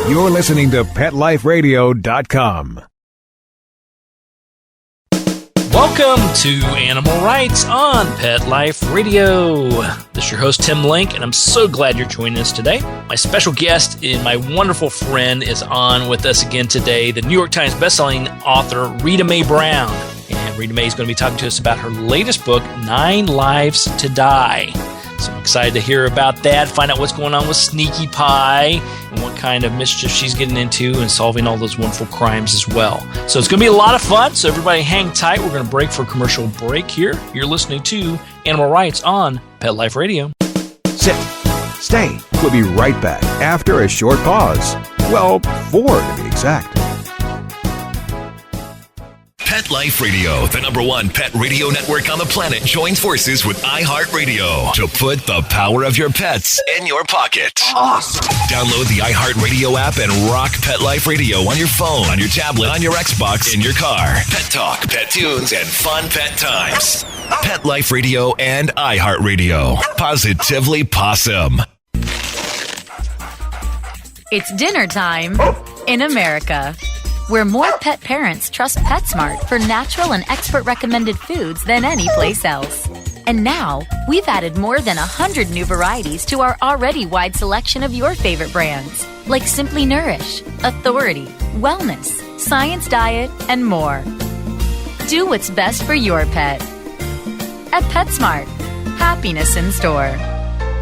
You're listening to PetLifeRadio.com. Welcome to Animal Rights on Pet Life Radio. This is your host, Tim Link, and I'm so glad you're joining us today. My special guest and my wonderful friend is on with us again today, the New York Times bestselling author, Rita Mae Brown. And Rita Mae is going to be talking to us about her latest book, 9 Lives to Die. So I'm excited to hear about that, find out what's going on with Sneaky Pie and what kind of mischief she's getting into and solving all those wonderful crimes as well. So it's going to be a lot of fun, so everybody hang tight. We're going to break for a commercial break here. You're listening to Animal Rights on Pet Life Radio. Sit. Stay. We'll be right back after a short pause. Well, 4 to be exact. Pet Life Radio, the #1 pet radio network on the planet, joins forces with iHeartRadio to put the power of your pets in your pocket. Awesome. Download the iHeartRadio app and rock Pet Life Radio on your phone, on your tablet, on your Xbox, in your car. Pet talk, pet tunes, and fun pet times. Pet Life Radio and iHeartRadio. Positively Possum. It's dinner time in America, where more pet parents trust PetSmart for natural and expert-recommended foods than any place else. And now, we've added more than 100 new varieties to our already wide selection of your favorite brands, like Simply Nourish, Authority, Wellness, Science Diet, and more. Do what's best for your pet. At PetSmart, happiness in store.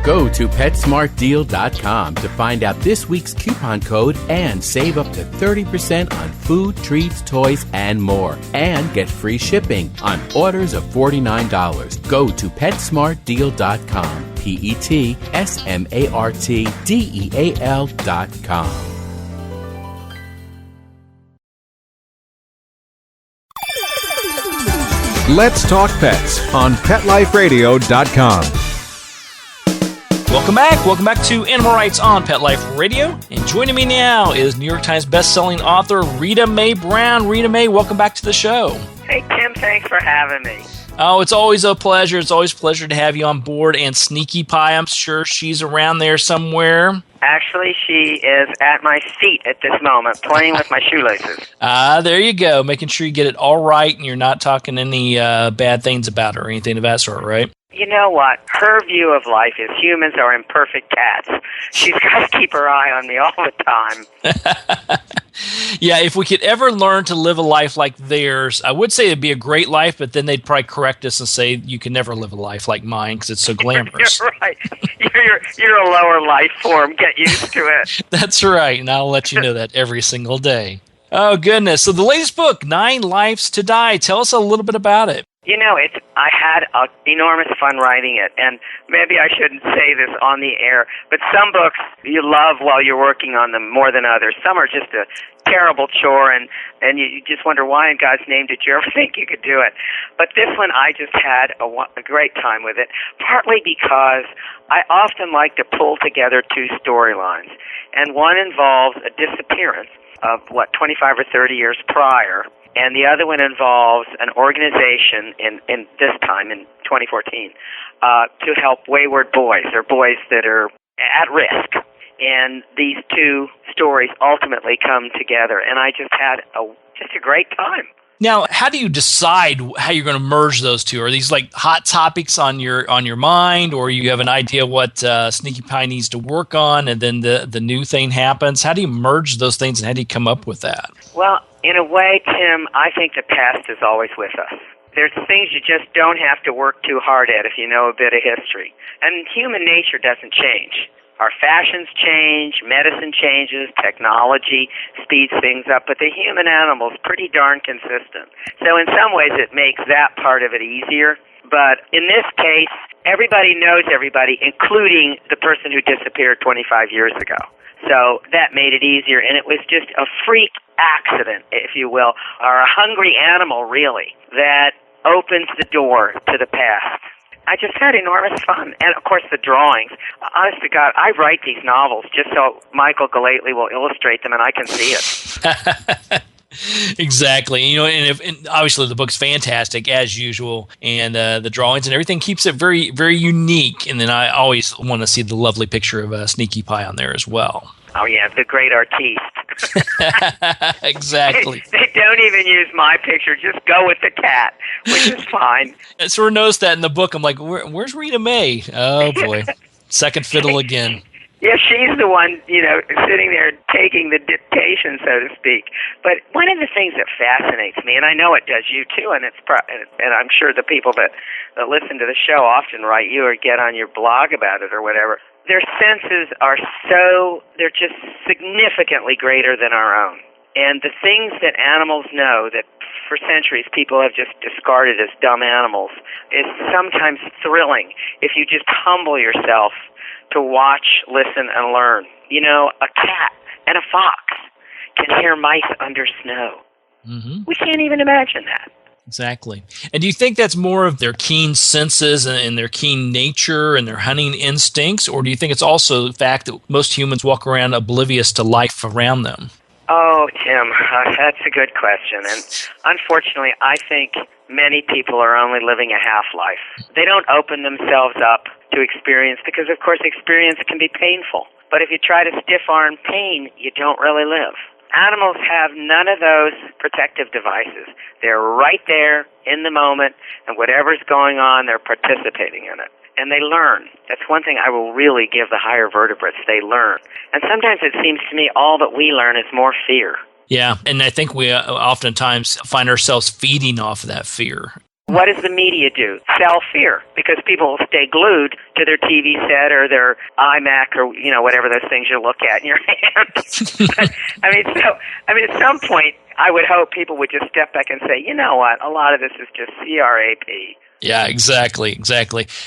Go to PetSmartDeal.com to find out this week's coupon code and save up to 30% on food, treats, toys, and more. And get free shipping on orders of $49. Go to PetSmartDeal.com. PetSmartDeal.com. Let's talk pets on PetLifeRadio.com. Welcome back to Animal Rights on Pet Life Radio. And joining me now is New York Times bestselling author Rita Mae Brown. Rita Mae, welcome back to the show. Hey, Tim, thanks for having me. Oh, it's always a pleasure. It's always a pleasure to have you on board. And Sneaky Pie, I'm sure she's around there somewhere. Actually, she is at my feet at this moment, playing with my shoelaces. There you go. Making sure you get it all right and you're not talking any bad things about her or anything of that sort, right? You know what? Her view of life is humans are imperfect cats. She's got to keep her eye on me all the time. Yeah, if we could ever learn to live a life like theirs, I would say it'd be a great life, but then they'd probably correct us and say you can never live a life like mine because it's so glamorous. You're right. You're a lower life form. Get used to it. That's right, and I'll let you know that every single day. Oh, goodness. So the latest book, 9 Lives to Die. Tell us a little bit about it. You know, I had enormous fun writing it, and maybe I shouldn't say this on the air, but some books you love while you're working on them more than others. Some are just a terrible chore, and you just wonder why in God's name did you ever think you could do it. But this one, I just had a great time with it, partly because I often like to pull together 2 storylines, and one involves a disappearance of, 25 or 30 years prior, and the other one involves an organization in this time, in 2014, to help wayward boys, or boys that are at risk. And these 2 stories ultimately come together, and I just had just a great time. Now, how do you decide how you're going to merge those 2? Are these like hot topics on your mind, or you have an idea what Sneaky Pie needs to work on, and then the new thing happens? How do you merge those things, and how do you come up with that? Well, in a way, Tim, I think the past is always with us. There's things you just don't have to work too hard at if you know a bit of history. And human nature doesn't change. Our fashions change, medicine changes, technology speeds things up, but the human animal is pretty darn consistent. So in some ways it makes that part of it easier. But in this case, everybody knows everybody, including the person who disappeared 25 years ago. So that made it easier, and it was just a freak accident, if you will, or a hungry animal, really, that opens the door to the past. I just had enormous fun. And, of course, the drawings. Honest to God, I write these novels just so Michael Galately will illustrate them and I can see it. Exactly. You know, and obviously the book's fantastic, as usual, and the drawings and everything keeps it very, very unique. And then I always want to see the lovely picture of Sneaky Pie on there as well. Oh, yeah, the great artiste. Exactly. They don't even use my picture. Just go with the cat, which is fine. I sort of noticed that in the book. I'm like, where's Rita Mae? Oh, boy. Second fiddle again. Yeah, she's the one, sitting there taking the dictation, so to speak. But one of the things that fascinates me, and I know it does you too, and and I'm sure the people that listen to the show often write you or get on your blog about it or whatever, their senses are they're just significantly greater than our own. And the things that animals know that for centuries people have just discarded as dumb animals is sometimes thrilling if you just humble yourself to watch, listen, and learn. A cat and a fox can hear mice under snow. Mm-hmm. We can't even imagine that. Exactly. And do you think that's more of their keen senses and their keen nature and their hunting instincts, or do you think it's also the fact that most humans walk around oblivious to life around them? Oh, Tim, that's a good question. And unfortunately, I think many people are only living a half-life. They don't open themselves up to experience because, of course, experience can be painful. But if you try to stiff-arm pain, you don't really live. Animals have none of those protective devices. They're right there in the moment, and whatever's going on, they're participating in it. And they learn. That's one thing I will really give the higher vertebrates. They learn. And sometimes it seems to me all that we learn is more fear. Yeah, and I think we oftentimes find ourselves feeding off of that fear. What does the media do? Sell fear, because people will stay glued to their TV set or their iMac or, whatever those things you look at in your hand. At some point, I would hope people would just step back and say, you know what, a lot of this is just crap. Yeah, exactly.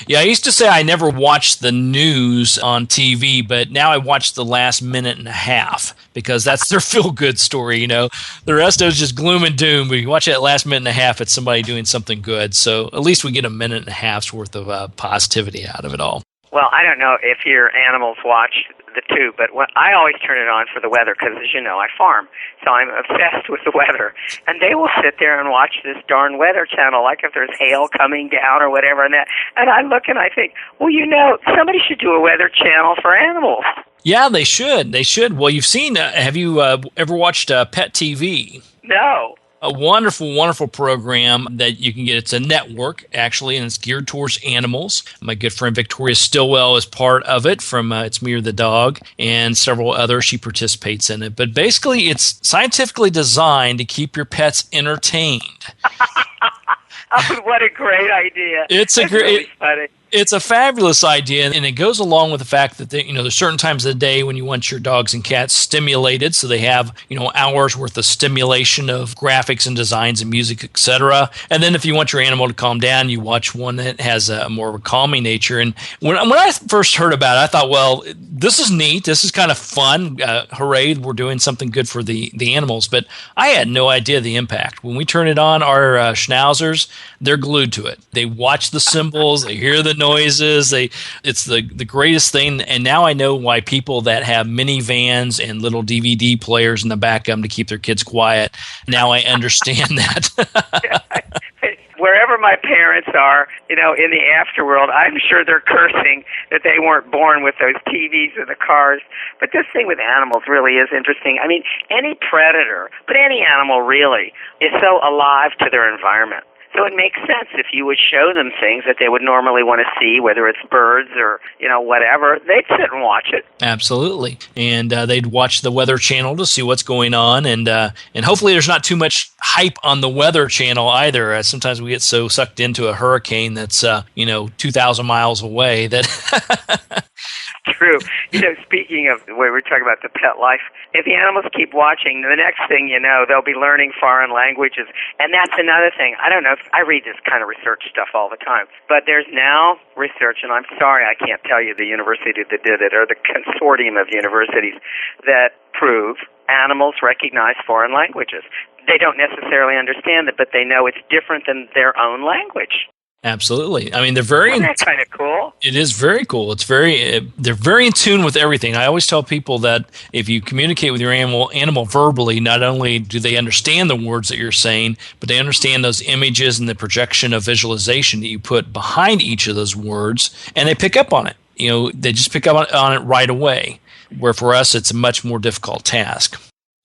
Yeah, I used to say I never watched the news on TV, but now I watch the last minute and a half because that's their feel-good story, The rest of it is just gloom and doom. But you watch that last minute and a half, it's somebody doing something good. So at least we get a minute and a half's worth of positivity out of it all. Well, I don't know if your animals watch the tube, but I always turn it on for the weather because, as you know, I farm, so I'm obsessed with the weather. And they will sit there and watch this darn weather channel, like if there's hail coming down or whatever. And I look and I think, well, somebody should do a weather channel for animals. Yeah, they should. Well, you've seen, have you ever watched Pet TV? No. A wonderful, wonderful program that you can get. It's a network, actually, and it's geared towards animals. My good friend Victoria Stillwell is part of it from It's Me or the Dog, and several others. She participates in it. But basically, it's scientifically designed to keep your pets entertained. Oh, what a great idea. It's really funny. It's a fabulous idea, and it goes along with the fact that there's certain times of the day when you want your dogs and cats stimulated, so they have hours worth of stimulation of graphics and designs and music, etc. And then if you want your animal to calm down, you watch one that has a more of a calming nature. And when I first heard about it, I thought, well, this is neat. This is kind of fun. Hooray, we're doing something good for the animals. But I had no idea the impact. When we turn it on, our schnauzers, they're glued to it. They watch the symbols. They hear the noises. It's the greatest thing. And now I know why people that have minivans and little DVD players in the back of them to keep their kids quiet. Now I understand that. Wherever my parents are, in the afterworld, I'm sure they're cursing that they weren't born with those TVs or the cars. But this thing with animals really is interesting. I mean, any predator, but any animal really, is so alive to their environment. So it makes sense if you would show them things that they would normally want to see, whether it's birds or, whatever, they'd sit and watch it. Absolutely. And they'd watch the Weather Channel to see what's going on. And hopefully there's not too much hype on the Weather Channel either. Sometimes we get so sucked into a hurricane that's, 2,000 miles away that... True. Speaking of where we're talking about the pet life, if the animals keep watching, the next thing you know, they'll be learning foreign languages. And that's another thing. I don't know if I read this kind of research stuff all the time, but there's now research, and I'm sorry I can't tell you the university that did it or the consortium of universities that prove animals recognize foreign languages. They don't necessarily understand it, but they know it's different than their own language. Absolutely. I mean, they're very... Isn't that kind of cool? It is very cool. It's they're very in tune with everything. I always tell people that if you communicate with your animal verbally, not only do they understand the words that you're saying, but they understand those images and the projection of visualization that you put behind each of those words, and they pick up on it. They just pick up on it right away. where for us it's a much more difficult task.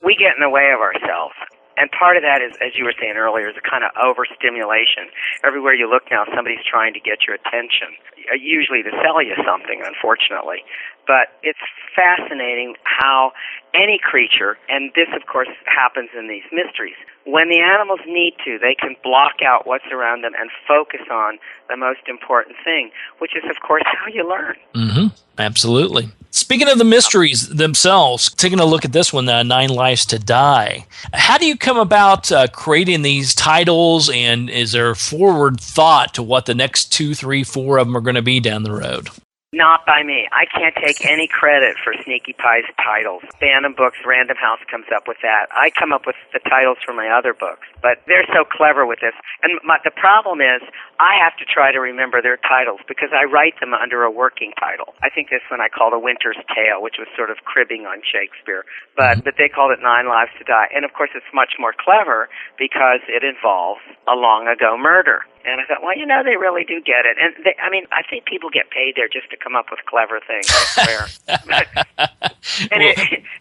We get in the way of ourselves. And part of that is, as you were saying earlier, is a kind of overstimulation. Everywhere you look now, somebody's trying to get your attention, usually to sell you something, unfortunately. But it's fascinating how any creature, and this, of course, happens in these mysteries, when the animals need to, they can block out what's around them and focus on the most important thing, which is, of course, how you learn. Mm-hmm. Absolutely. Speaking of the mysteries themselves, taking a look at this one, 9 Lives to Die, how do you come about creating these titles, and is there forward thought to what the next 2, 3, 4 of them are going to be down the road? Not by me. I can't take any credit for Sneaky Pie's titles. Phantom Books, Random House comes up with that. I come up with the titles for my other books. But they're so clever with this. And the problem is I have to try to remember their titles because I write them under a working title. I think this one I called A Winter's Tale, which was sort of cribbing on Shakespeare. But they called it 9 Lives to Die. And, of course, it's much more clever because it involves a long-ago murder. And I thought, well, they really do get it. And I think people get paid there just to come up with clever things, I swear.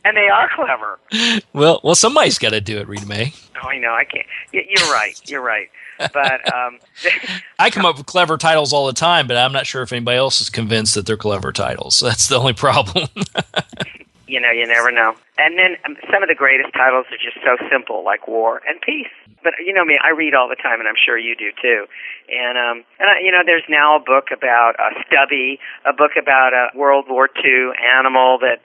and they are clever. Well, somebody's got to do it, Rita Mae. Oh, I know, I can't. You're right. But I come up with clever titles all the time, but I'm not sure if anybody else is convinced that they're clever titles. That's the only problem. You never know. And then some of the greatest titles are just so simple, like War and Peace. But you know me, I read all the time, and I'm sure you do too. And there's now a book about Stubby, a book about a World War II animal that,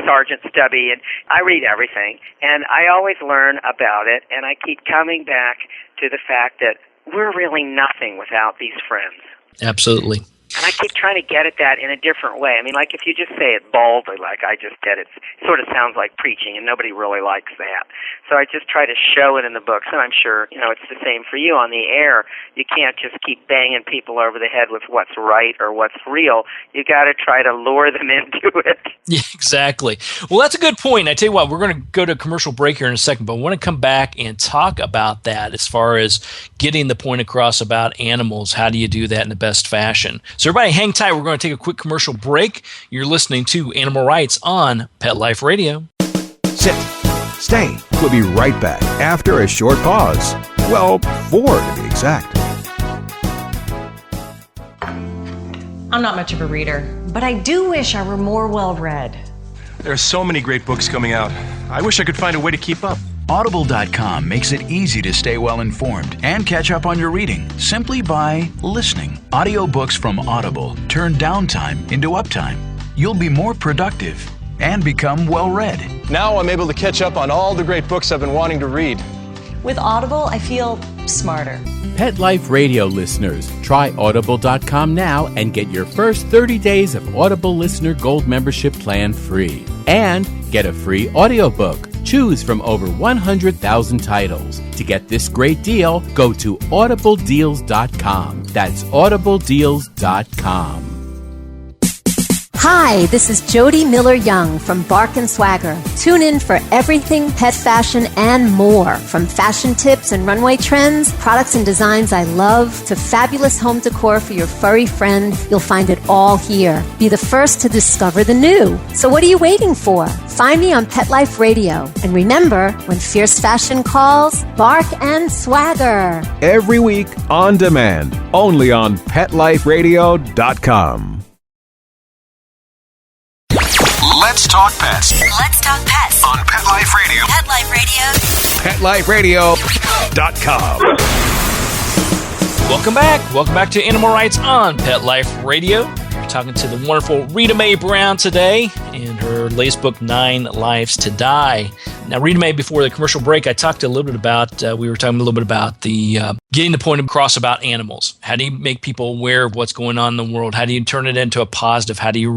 Sergeant Stubby. And I read everything, and I always learn about it, and I keep coming back to the fact that we're really nothing without these friends. Absolutely. And I keep trying to get at that in a different way. I mean, like if you just say it boldly, like I just did, it sort of sounds like preaching, and nobody really likes that. So I just try to show it in the books, and I'm sure, it's the same for you on the air. You can't just keep banging people over the head with what's right or what's real. You got to try to lure them into it. Yeah, exactly. Well, that's a good point. I tell you what, we're going to go to a commercial break here in a second, but I want to come back and talk about that as far as getting the point across about animals. How do you do that in the best fashion? So everybody hang tight. We're going to take a quick commercial break. You're listening to Animal Rights on Pet Life Radio. Sit. Stay. We'll be right back after a short pause. Well, 4 to be exact. I'm not much of a reader, but I do wish I were more well-read. There are so many great books coming out. I wish I could find a way to keep up. Audible.com makes it easy to stay well-informed and catch up on your reading simply by listening. Audiobooks from Audible turn downtime into uptime. You'll be more productive and become well-read. Now I'm able to catch up on all the great books I've been wanting to read. With Audible, I feel smarter. Pet Life Radio listeners, try Audible.com now and get your first 30 days of Audible Listener Gold membership plan free. And get a free audiobook. Choose from over 100,000 titles. To get this great deal, go to audibledeals.com. That's audibledeals.com. Hi, this is Jody Miller-Young from Bark & Swagger. Tune in for everything pet fashion and more. From fashion tips and runway trends, products and designs I love, to fabulous home decor for your furry friend, you'll find it all here. Be the first to discover the new. So what are you waiting for? Find me on Pet Life Radio. And remember, when fierce fashion calls, Bark & Swagger. Every week on demand, only on PetLifeRadio.com. Let's talk pets Let's talk pets on Pet Life Radio. Pet Life Radio. PetLifeRadio.com. Welcome back. Welcome back to Animal Rights on Pet Life Radio. We're talking to the wonderful Rita Mae Brown today and her latest book, 9 Lives to Die. Now, Rita Mae, before the commercial break, I talked a little bit about, we were talking a little bit about the getting the point across about animals. How do you make people aware of what's going on in the world? How do you turn it into a positive? How do you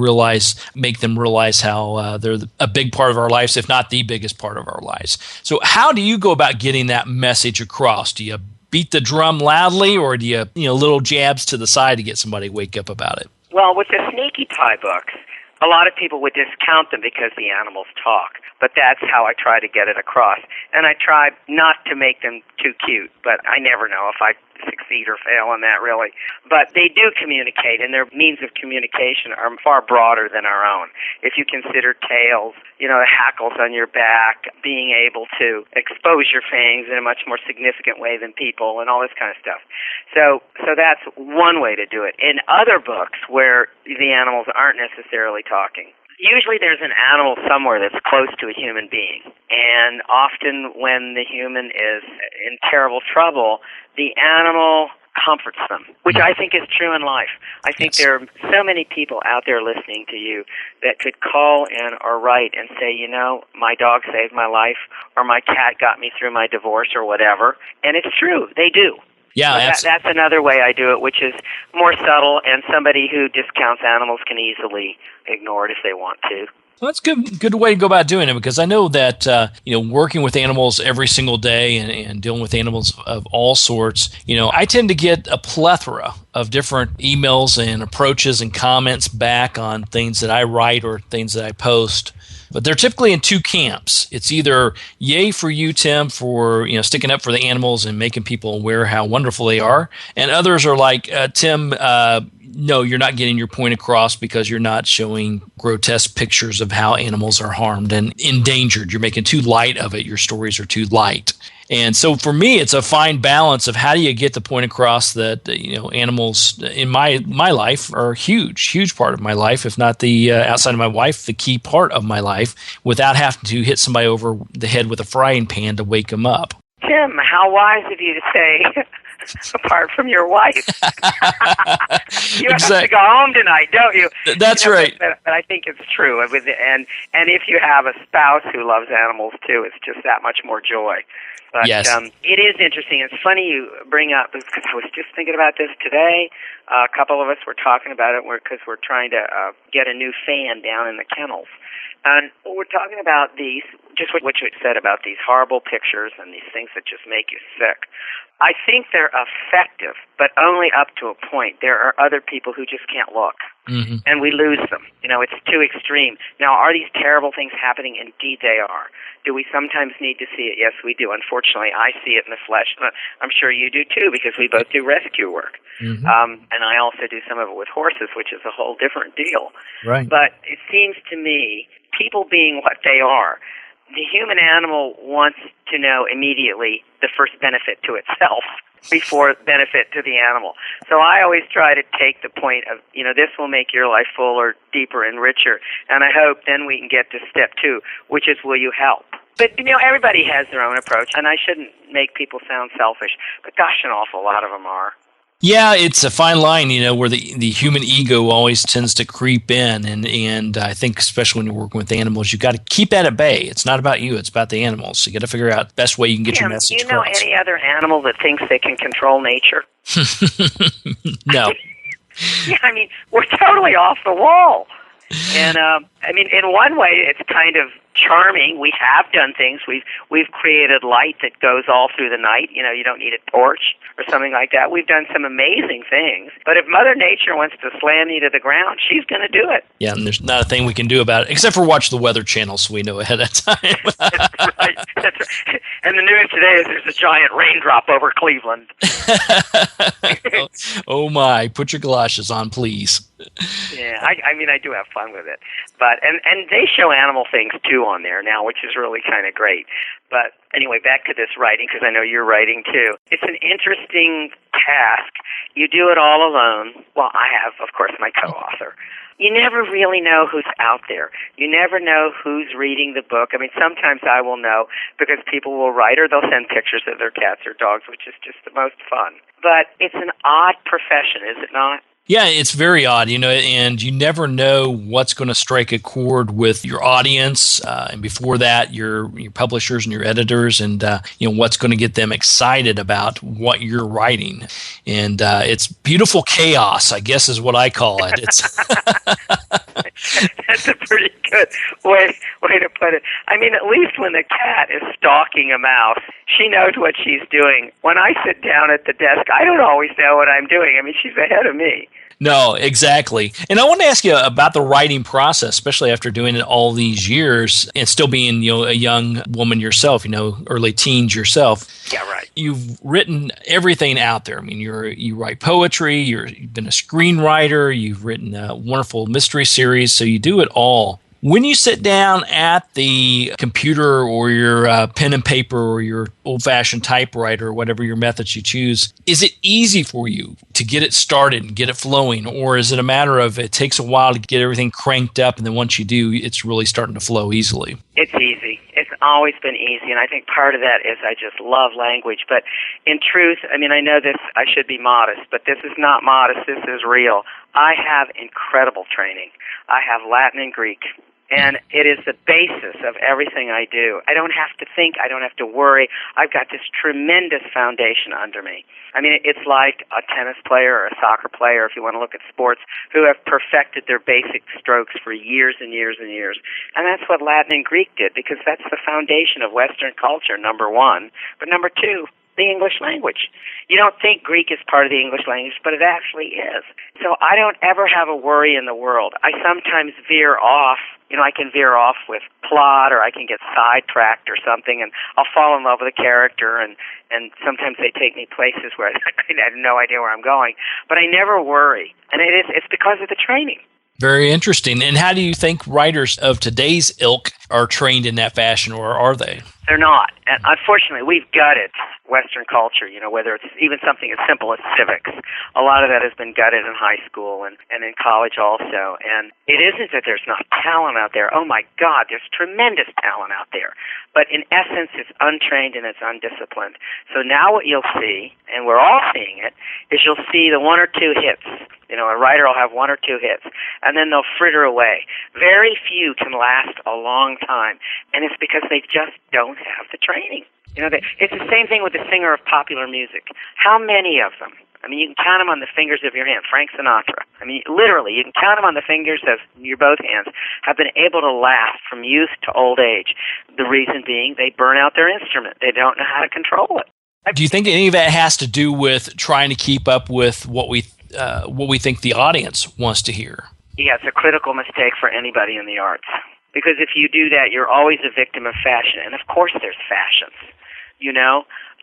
make them realize how they're a big part of our lives, if not the biggest part of our lives? So how do you go about getting that message across? Do you beat the drum loudly, or do you little jabs to the side to get somebody to wake up about it? Well, with the Sneaky Pie books, A lot of people would discount them because the animals talk, but that's how I try to get it across. And I try not to make them too cute, but I never know if I succeed or fail on that, really. But they do communicate, and their means of communication are far broader than our own. If you consider tails, the hackles on your back, being able to expose your fangs in a much more significant way than people, and all this kind of stuff. So that's one way to do it. In other books where the animals aren't necessarily talking, usually there's an animal somewhere that's close to a human being. And often when the human is in terrible trouble, the animal comforts them, which I think is true in life. I think there are so many people out there listening to you that could call in or write and say, my dog saved my life, or my cat got me through my divorce, or whatever. And it's true. They do. Yeah, that's another way I do it, which is more subtle, and somebody who discounts animals can easily ignore it if they want to. Well, that's good way to go about doing it, because I know that working with animals every single day and dealing with animals of all sorts, I tend to get a plethora of different emails and approaches and comments back on things that I write or things that I post. But they're typically in two camps. It's either yay for you, Tim, for sticking up for the animals and making people aware how wonderful they are, and others are like, Tim, no, you're not getting your point across because you're not showing grotesque pictures of how animals are harmed and endangered. You're making too light of it. Your stories are too light. And so for me, it's a fine balance of how do you get the point across that animals in my life are a huge part of my life, if not the outside of my wife, the key part of my life, without having to hit somebody over the head with a frying pan to wake them up. Tim, how wise of you to say, apart from your wife. You have to go home tonight, don't you? That's right. But I think it's true. And if you have a spouse who loves animals too, it's just that much more joy. But yes. It is interesting. It's funny you bring up, because I was just thinking about this today. A couple of us were talking about it because we're trying to get a new fan down in the kennels. And we're talking about these, just what you said about these horrible pictures and these things that just make you sick. I think they're effective, but only up to a point. There are other people who just can't look, and we lose them. It's too extreme. Now, are these terrible things happening? Indeed they are. Do we sometimes need to see it? Yes, we do. Unfortunately, I see it in the flesh. I'm sure you do too, because we both do rescue work. And I also do some of it with horses, which is a whole different deal. Right. But it seems to me, people being what they are, the human animal wants to know immediately the first benefit to itself before benefit to the animal. So I always try to take the point of, this will make your life fuller, deeper, and richer. And I hope then we can get to step 2, which is, will you help? But, everybody has their own approach, and I shouldn't make people sound selfish, but gosh, an awful lot of them are. Yeah, it's a fine line, where the human ego always tends to creep in. And I think especially when you're working with animals, you've got to keep that at bay. It's not about you. It's about the animals. So you got to figure out the best way you can get your message across. Do you know any other animal that thinks they can control nature? No. Yeah, we're totally off the wall. And, in one way, it's kind of charming. We have done things. We've created light that goes all through the night. You don't need a torch or something like that. We've done some amazing things. But if Mother Nature wants to slam you to the ground, she's going to do it. Yeah, and there's not a thing we can do about it, except for watch the Weather Channel so we know ahead of time. That's right. And the news today is there's a giant raindrop over Cleveland. Oh my, put your galoshes on, please. Yeah, I do have fun with it. But and they show animal things too on there now, which is really kind of great. But anyway, back to this writing, because I know you're writing too. It's an interesting task. You do it all alone. Well, I have, of course, my co-author. You never really know who's out there. You never know who's reading the book. Sometimes I will know because people will write or they'll send pictures of their cats or dogs, which is just the most fun. But it's an odd profession, is it not? Yeah, it's very odd, and you never know what's going to strike a chord with your audience, and before that, your publishers and your editors, and what's going to get them excited about what you're writing. And it's beautiful chaos, I guess, is what I call it. It's That's a pretty good way to put it. At least when the cat is stalking a mouse, she knows what she's doing. When I sit down at the desk, I don't always know what I'm doing. She's ahead of me. No, exactly. And I want to ask you about the writing process, especially after doing it all these years and still being, a young woman yourself, early teens yourself. Yeah, right. You've written everything out there. I mean, you write poetry, you've been a screenwriter, you've written a wonderful mystery series, so you do it all. When you sit down at the computer or your pen and paper or your old-fashioned typewriter or whatever your methods you choose, is it easy for you to get it started and get it flowing? Or is it a matter of it takes a while to get everything cranked up, and then once you do, it's really starting to flow easily? It's easy. It's always been easy, and I think part of that is I just love language. But in truth, I know this, I should be modest, but this is not modest. This is real. I have incredible training. I have Latin and Greek. And it is the basis of everything I do. I don't have to think. I don't have to worry. I've got this tremendous foundation under me. It's like a tennis player or a soccer player, if you want to look at sports, who have perfected their basic strokes for years and years and years. And that's what Latin and Greek did, because that's the foundation of Western culture, number one. But number two, the English language. You don't think Greek is part of the English language, but it actually is. So I don't ever have a worry in the world. I sometimes veer off. I can veer off with plot, or I can get sidetracked or something, and I'll fall in love with a character, and sometimes they take me places where I have no idea where I'm going. But I never worry, and it's because of the training. Very interesting. And how do you think writers of today's ilk are trained in that fashion, or are they? They're not. And unfortunately, we've gutted Western culture, whether it's even something as simple as civics. A lot of that has been gutted in high school and in college also. And it isn't that there's not talent out there. Oh, my God, there's tremendous talent out there. But in essence, it's untrained and it's undisciplined. So now what you'll see, and we're all seeing it, is you'll see the one or two hits. A writer will have one or two hits, and then they'll fritter away. Very few can last a long time, and it's because they just don't have the training. It's the same thing with the singer of popular music. How many of them? You can count them on the fingers of your hand. Frank Sinatra. Literally, you can count them on the fingers of your both hands, have been able to last from youth to old age. The reason being they burn out their instrument. They don't know how to control it. Do you think any of that has to do with trying to keep up with what we think the audience wants to hear? Yeah, it's a critical mistake for anybody in the arts. Because if you do that, you're always a victim of fashion. And of course there's fashions,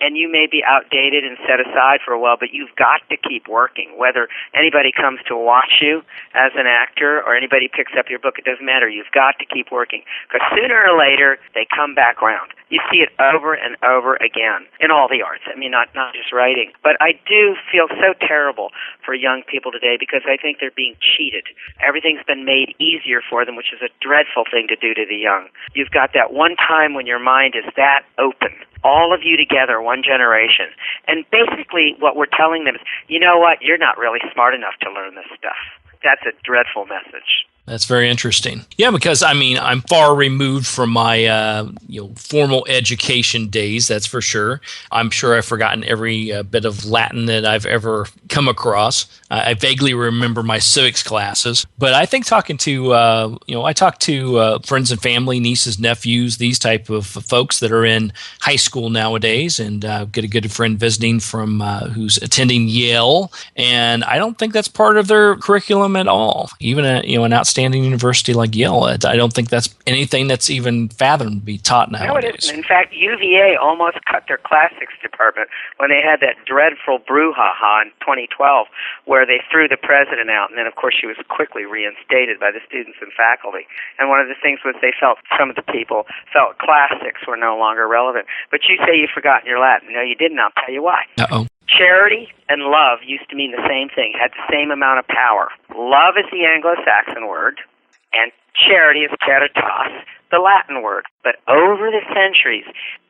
and you may be outdated and set aside for a while, but you've got to keep working. Whether anybody comes to watch you as an actor or anybody picks up your book, it doesn't matter. You've got to keep working, because sooner or later they come back around. You see it over and over again in all the arts. Not just writing. But I do feel so terrible for young people today, because I think they're being cheated. Everything's been made easier for them, which is a dreadful thing to do to the young. You've got that one time when your mind is that open, all of you together, one generation. And basically what we're telling them is, you know what, you're not really smart enough to learn this stuff. That's a dreadful message. That's very interesting. Yeah, because I'm far removed from my formal education days. That's for sure. I'm sure I've forgotten every bit of Latin that I've ever come across. I vaguely remember my civics classes, but I think talking to I talk to friends and family, nieces, nephews, these type of folks that are in high school nowadays, and get a good friend visiting from who's attending Yale, and I don't think that's part of their curriculum at all. Even an outstanding university like Yale, I don't think that's anything that's even fathomed to be taught nowadays. No, it isn't. In fact, UVA almost cut their classics department when they had that dreadful brouhaha in 2012 where they threw the president out, and then, of course, she was quickly reinstated by the students and faculty. And one of the things was some of the people felt classics were no longer relevant. But you say you've forgotten your Latin. No, you didn't. I'll tell you why. Uh-oh. Charity and love used to mean the same thing, had the same amount of power. Love is the Anglo-Saxon word, and charity is caritas, the Latin word. But over the centuries,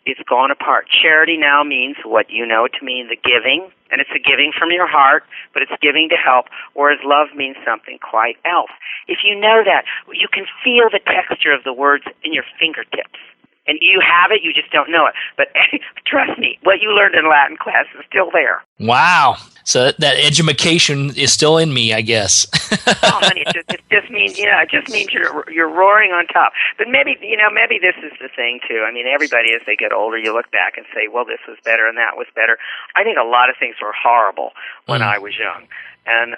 it's gone apart. Charity now means what you know it to mean, the giving, and it's a giving from your heart, but it's giving to help, whereas love means something quite else. If you know that, you can feel the texture of the words in your fingertips. And you have it, you just don't know it. But trust me, what you learned in Latin class is still there. Wow. So that edumacation is still in me, I guess. Oh, honey, it just means, it just means you're roaring on top. But maybe this is the thing, too. Everybody, as they get older, you look back and say, well, this was better and that was better. I think a lot of things were horrible when I was young. And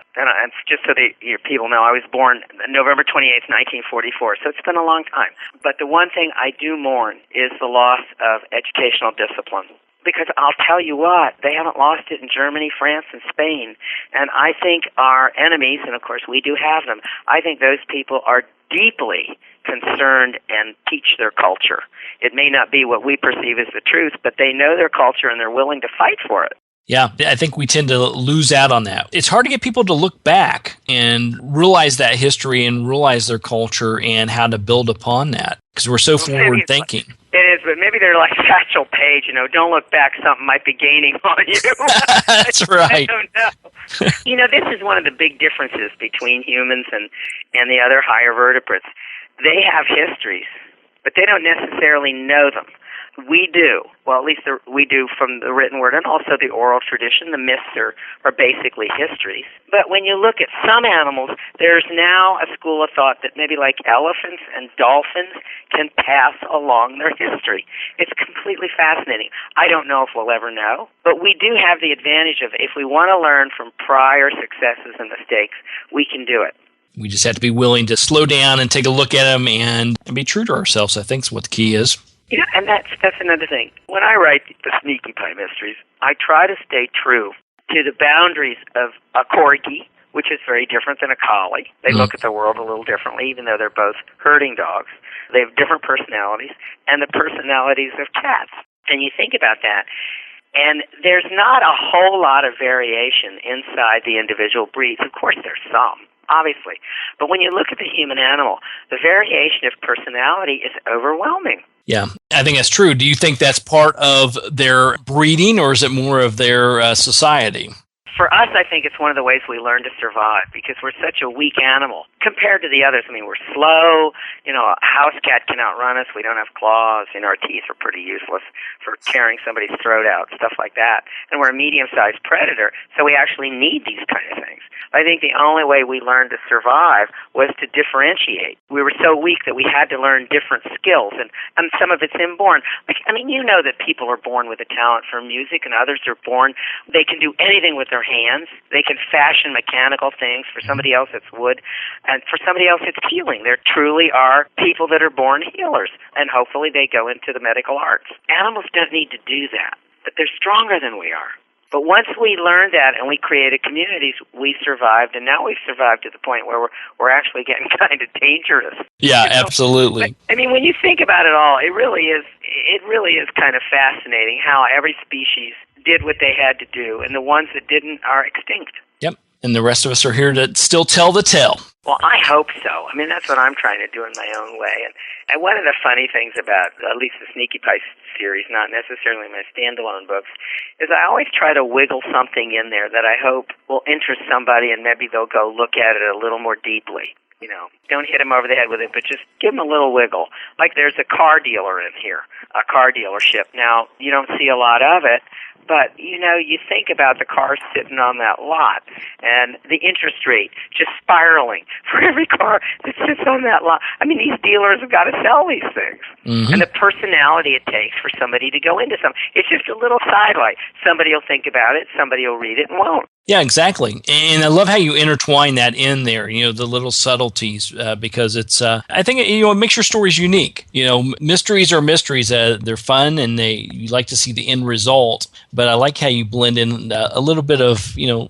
just so that people know, I was born November 28th, 1944, so it's been a long time. But the one thing I do mourn is the loss of educational discipline. Because I'll tell you what, they haven't lost it in Germany, France, and Spain. And I think our enemies, and of course we do have them, I think those people are deeply concerned and teach their culture. It may not be what we perceive as the truth, but they know their culture and they're willing to fight for it. Yeah, I think we tend to lose out on that. It's hard to get people to look back and realize that history and realize their culture and how to build upon that because we're so forward-thinking. It is, but maybe they're like Satchel Paige, don't look back, something might be gaining on you. That's right. I don't know. This is one of the big differences between humans and the other higher vertebrates. They have histories, but they don't necessarily know them. We do. Well, at least we do from the written word and also the oral tradition. The myths are basically histories. But when you look at some animals, there's now a school of thought that maybe like elephants and dolphins can pass along their history. It's completely fascinating. I don't know if we'll ever know, but we do have the advantage of if we want to learn from prior successes and mistakes, we can do it. We just have to be willing to slow down and take a look at them and be true to ourselves, I think is what the key is. And that's another thing. When I write the Sneaky Pie Mysteries, I try to stay true to the boundaries of a corgi, which is very different than a collie. They look at the world a little differently, even though they're both herding dogs. They have different personalities, and the personalities of cats. And you think about that, and there's not a whole lot of variation inside the individual breeds. Of course, there's some, obviously. But when you look at the human animal, the variation of personality is overwhelming. Yeah, I think that's true. Do you think that's part of their breeding, or is it more of their society? For us, I think it's one of the ways we learn to survive because we're such a weak animal compared to the others. I mean, we're slow. A house cat can outrun us. We don't have claws. Our teeth are pretty useless for tearing somebody's throat out, stuff like that. And we're a medium-sized predator, so we actually need these kind of things. I think the only way we learned to survive was to differentiate. We were so weak that we had to learn different skills, and some of it's inborn. That people are born with a talent for music, and others are born, they can do anything with their hands. They can fashion mechanical things. For somebody else, it's wood, and for somebody else, it's healing. There truly are people that are born healers, and hopefully they go into the medical arts. Animals don't need to do that, but they're stronger than we are. But once we learned that and we created communities, we survived, and now we've survived to the point where we're actually getting kind of dangerous. Yeah, absolutely. But, when you think about it all, it really is kind of fascinating how every species did what they had to do, and the ones that didn't are extinct. Yep, and the rest of us are here to still tell the tale. Well, I hope so. That's what I'm trying to do in my own way. And one of the funny things about at least the Sneaky Pie series, not necessarily my standalone books, is I always try to wiggle something in there that I hope will interest somebody and maybe they'll go look at it a little more deeply. Don't hit them over the head with it, but just give them a little wiggle. Like there's a car dealer in here, a car dealership. Now, you don't see a lot of it, but, you think about the cars sitting on that lot and the interest rate just spiraling for every car that sits on that lot. These dealers have got to sell these things. Mm-hmm. And the personality it takes for somebody to go into something. It's just a little sidelight. Somebody will think about it, somebody will read it and won't. Yeah, exactly. And I love how you intertwine that in there, the little subtleties, because it's, I think, it makes your stories unique. Mysteries are mysteries. They're fun and you like to see the end result. But I like how you blend in a little bit of,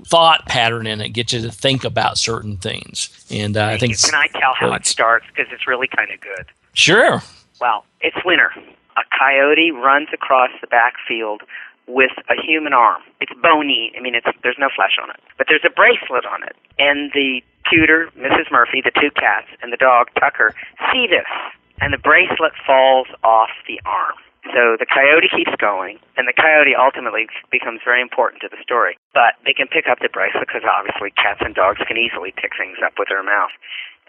thought pattern in it, get you to think about certain things. And I think Can I tell how it starts? Because it's really kind of good. Sure. Well, it's winter. A coyote runs across the backfield with a human arm. It's bony. There's no flesh on it. But there's a bracelet on it. And the tutor, Mrs. Murphy, the two cats, and the dog, Tucker, see this. And the bracelet falls off the arm. So the coyote keeps going, and the coyote ultimately becomes very important to the story. But they can pick up the bracelet because obviously cats and dogs can easily pick things up with their mouth.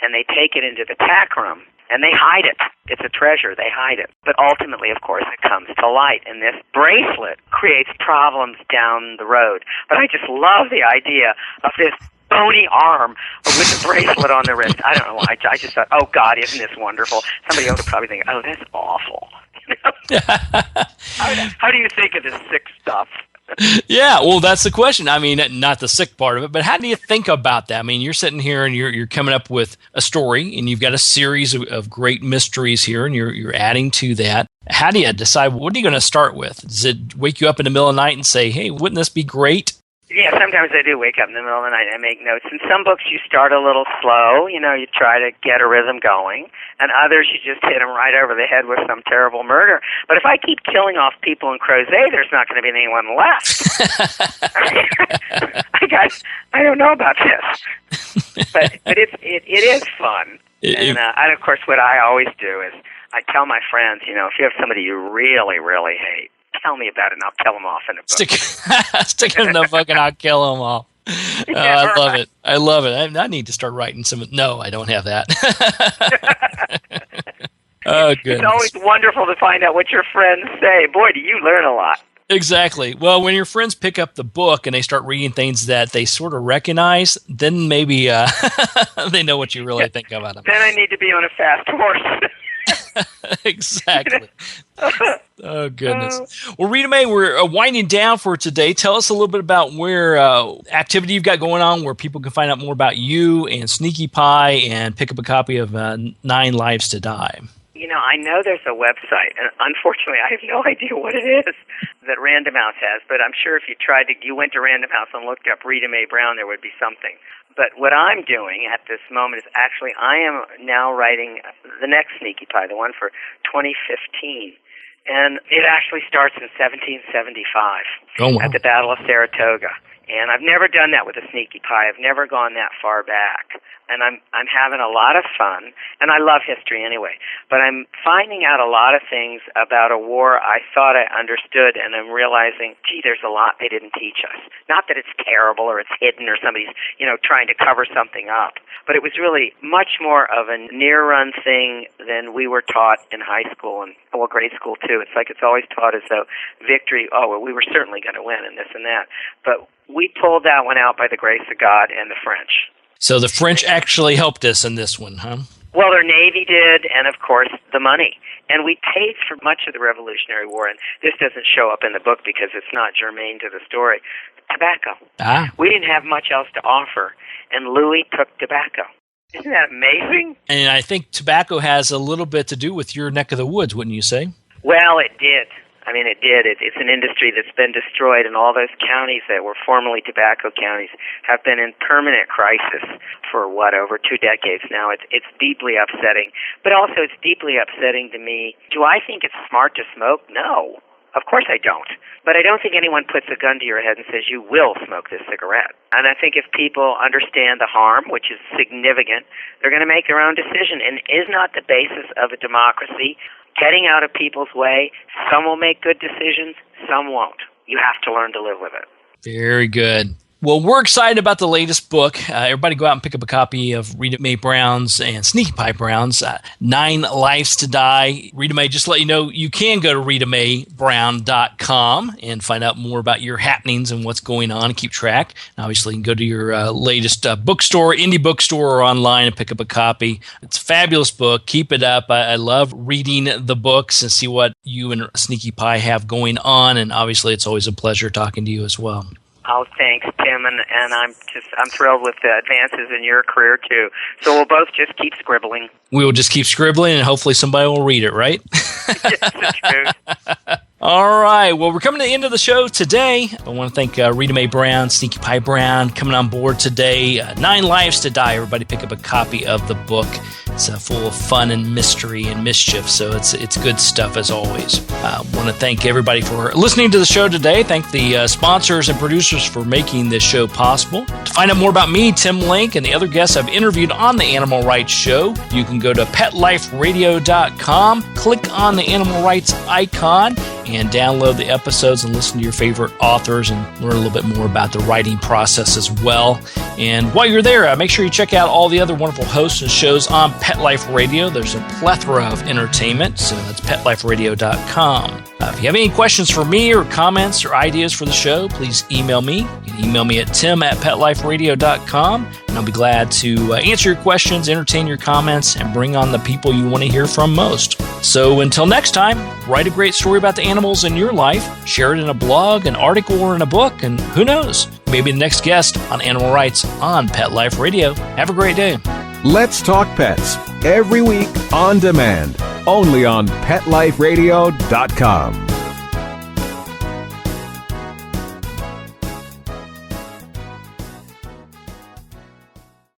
And they take it into the tack room, and they hide it. It's a treasure. They hide it. But ultimately, of course, it comes to light, and this bracelet creates problems down the road. But I just love the idea of this bony arm with the bracelet on the wrist. I don't know why. I just thought, oh, God, isn't this wonderful? Somebody else would probably think, oh, that's awful. How do you think of the sick stuff? Yeah, well, that's the question. I mean, not the sick part of it, but how do you think about that? I mean, you're sitting here and you're coming up with a story, and you've got a series of great mysteries here, and you're adding to that. How do you decide what are you going to start with? Does it wake you up in the middle of the night and say, "Hey, wouldn't this be great?" Yeah, sometimes I do wake up in the middle of the night and make notes. In some books, you start a little slow. You try to get a rhythm going. And others, you just hit them right over the head with some terrible murder. But if I keep killing off people in Crozet, there's not going to be anyone left. I don't know about this. But it is fun. And of course, what I always do is I tell my friends, if you have somebody you really, really hate, tell me about it, and I'll kill them off in a book. Stick it in the book, and I'll kill them all. I love it. I love it. I need to start writing some. No, I don't have that. Oh, goodness. It's always wonderful to find out what your friends say. Boy, do you learn a lot. Exactly. Well, when your friends pick up the book and they start reading things that they sort of recognize, then maybe they know what you really think about them. Then I need to be on a fast horse. Exactly. Oh, goodness. Well, Rita Mae, we're winding down for today. Tell us a little bit about where activity you've got going on, where people can find out more about you and Sneaky Pie and pick up a copy of 9 Lives to Die. I know there's a website, and unfortunately, I have no idea what it is that Random House has, but I'm sure if you went to Random House and looked up Rita Mae Brown, there would be something. But what I'm doing at this moment is actually I am now writing the next Sneaky Pie, the one for 2015. And it actually starts in 1775 at the Battle of Saratoga. And I've never done that with a Sneaky Pie. I've never gone that far back. And I'm having a lot of fun, and I love history anyway. But I'm finding out a lot of things about a war I thought I understood, and I'm realizing, gee, there's a lot they didn't teach us. Not that it's terrible or it's hidden or somebody's, trying to cover something up. But it was really much more of a near-run thing than we were taught in high school and, grade school too. It's like it's always taught as though victory, we were certainly going to win and this and that. But we pulled that one out by the grace of God and the French. So the French actually helped us in this one, huh? Well, their Navy did, and of course, the money. And we paid for much of the Revolutionary War, and this doesn't show up in the book because it's not germane to the story. Tobacco. We didn't have much else to offer, and Louis took tobacco. Isn't that amazing? And I think tobacco has a little bit to do with your neck of the woods, wouldn't you say? Well, it did. It did. It's an industry that's been destroyed, and all those counties that were formerly tobacco counties have been in permanent crisis for, over 2 decades now. It's deeply upsetting. But also it's deeply upsetting to me. Do I think it's smart to smoke? No. Of course I don't. But I don't think anyone puts a gun to your head and says, you will smoke this cigarette. And I think if people understand the harm, which is significant, they're going to make their own decision. And is not the basis of a democracy getting out of people's way? Some will make good decisions, some won't. You have to learn to live with it. Very good. Well, we're excited about the latest book. Everybody go out and pick up a copy of Rita Mae Brown's and Sneaky Pie Brown's 9 Lives to Die. Rita Mae, just to let you know, you can go to RitaMaeBrown.com and find out more about your happenings and what's going on and keep track. And obviously, you can go to your latest bookstore, indie bookstore, or online and pick up a copy. It's a fabulous book. Keep it up. I love reading the books and see what you and Sneaky Pie have going on. And obviously, it's always a pleasure talking to you as well. Oh, thanks, Tim, and I'm thrilled with the advances in your career too. So we'll both just keep scribbling. We will just keep scribbling, and hopefully somebody will read it, right? Yes, that's true. All right. Well, we're coming to the end of the show today. I want to thank Rita Mae Brown, Sneaky Pie Brown, coming on board today. 9 Lives to Die. Everybody pick up a copy of the book. It's full of fun and mystery and mischief, so it's good stuff as always. I want to thank everybody for listening to the show today. Thank the sponsors and producers for making this show possible. To find out more about me, Tim Link, and the other guests I've interviewed on the Animal Rights Show, you can go to PetLifeRadio.com, click on the Animal Rights icon, and download the episodes and listen to your favorite authors and learn a little bit more about the writing process as well. And while you're there, make sure you check out all the other wonderful hosts and shows on Pet Life Radio. There's a plethora of entertainment, so that's PetLifeRadio.com. If you have any questions for me or comments or ideas for the show, please email me. You can email me at tim@PetLifeRadio.com, and I'll be glad to answer your questions, entertain your comments, and bring on the people you want to hear from most. So until next time, write a great story about the animals in your life, share it in a blog, an article, or in a book, and who knows, maybe the next guest on Animal Rights on Pet Life Radio. Have a great day. Let's Talk Pets, every week on demand, only on PetLifeRadio.com.